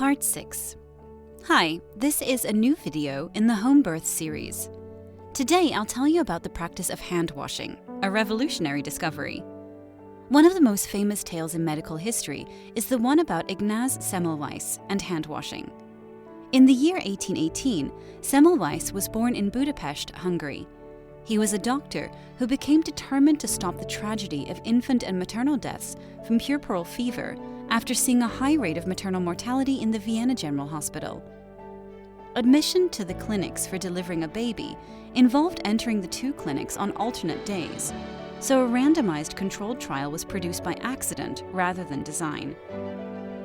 Part 6. Hi, this is a new video in the home birth series. Today I'll tell you about the practice of hand washing, a revolutionary discovery. One of the most famous tales in medical history is the one about Ignaz Semmelweis and hand washing. In the year 1818, Semmelweis was born in Budapest, Hungary. He was a doctor who became determined to stop the tragedy of infant and maternal deaths from puerperal fever after seeing a high rate of maternal mortality in the Vienna General Hospital. Admission to the clinics for delivering a baby involved entering the two clinics on alternate days, so a randomized controlled trial was produced by accident rather than design.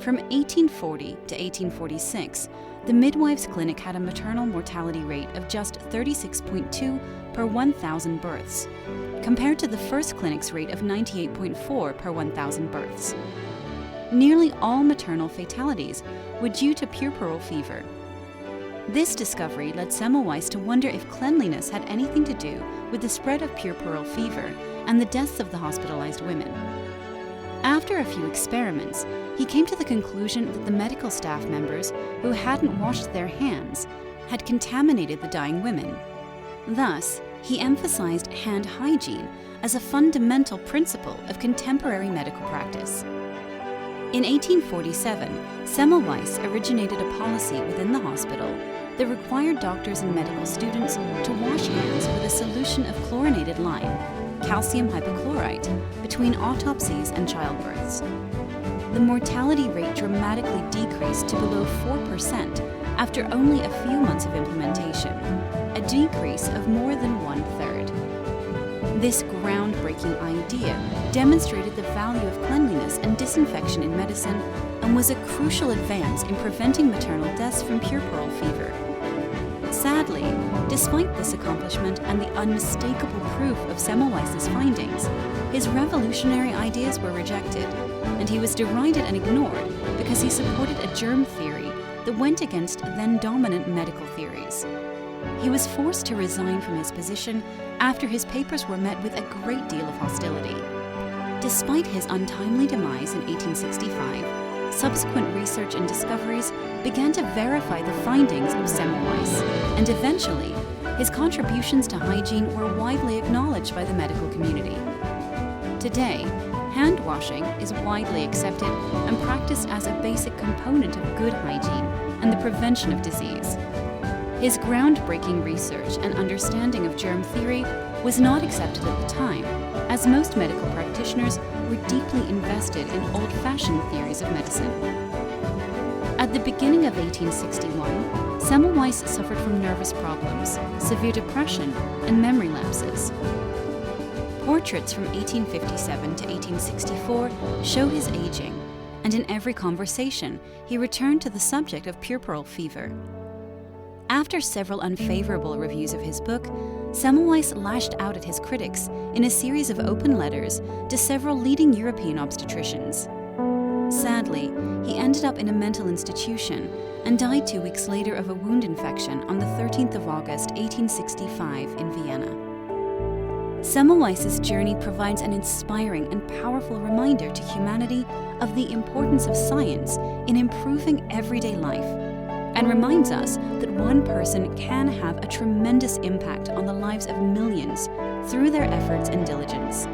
From 1840 to 1846, the midwives' clinic had a maternal mortality rate of just 36.2 per 1,000 births, compared to the first clinic's rate of 98.4 per 1,000 births. Nearly all maternal fatalities were due to puerperal fever. This discovery led Semmelweis to wonder if cleanliness had anything to do with the spread of puerperal fever and the deaths of the hospitalized women. After a few experiments, he came to the conclusion that the medical staff members who hadn't washed their hands had contaminated the dying women. Thus, he emphasized hand hygiene as a fundamental principle of contemporary medical practice. In 1847, Semmelweis originated a policy within the hospital that required doctors and medical students to wash hands with a solution of chlorinated lime, calcium hypochlorite, between autopsies and childbirths. The mortality rate dramatically decreased to below 4% after only a few months of implementation, a decrease of more than 1/3. This groundbreaking idea demonstrated the value of cleanliness and disinfection in medicine and was a crucial advance in preventing maternal deaths from puerperal fever. Sadly, despite this accomplishment and the unmistakable proof of Semmelweis' findings, his revolutionary ideas were rejected, and he was derided and ignored because he supported a germ theory that went against then-dominant medical theories. He was forced to resign from his position after his papers were met with a great deal of hostility. Despite his untimely demise in 1865, subsequent research and discoveries began to verify the findings of Semmelweis, and eventually, his contributions to hygiene were widely acknowledged by the medical community. Today, hand washing is widely accepted and practiced as a basic component of good hygiene and the prevention of disease. His groundbreaking research and understanding of germ theory was not accepted at the time, as most medical practitioners were deeply invested in old-fashioned theories of medicine. At the beginning of 1861, Semmelweis suffered from nervous problems, severe depression, and memory lapses. Portraits from 1857 to 1864 show his aging, and in every conversation, he returned to the subject of puerperal fever. After several unfavorable reviews of his book, Semmelweis lashed out at his critics in a series of open letters to several leading European obstetricians. Sadly, he ended up in a mental institution and died 2 weeks later of a wound infection on the 13th of August, 1865 in Vienna. Semmelweis' journey provides an inspiring and powerful reminder to humanity of the importance of science in improving everyday life, and reminds us that one person can have a tremendous impact on the lives of millions through their efforts and diligence.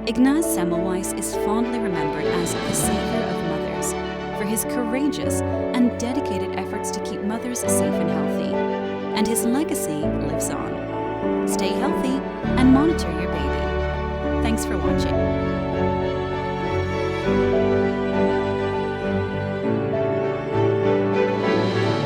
Ignaz Semmelweis is fondly remembered as the savior of mothers for his courageous and dedicated efforts to keep mothers safe and healthy, and his legacy lives on. Stay healthy and monitor your baby. Thanks for watching.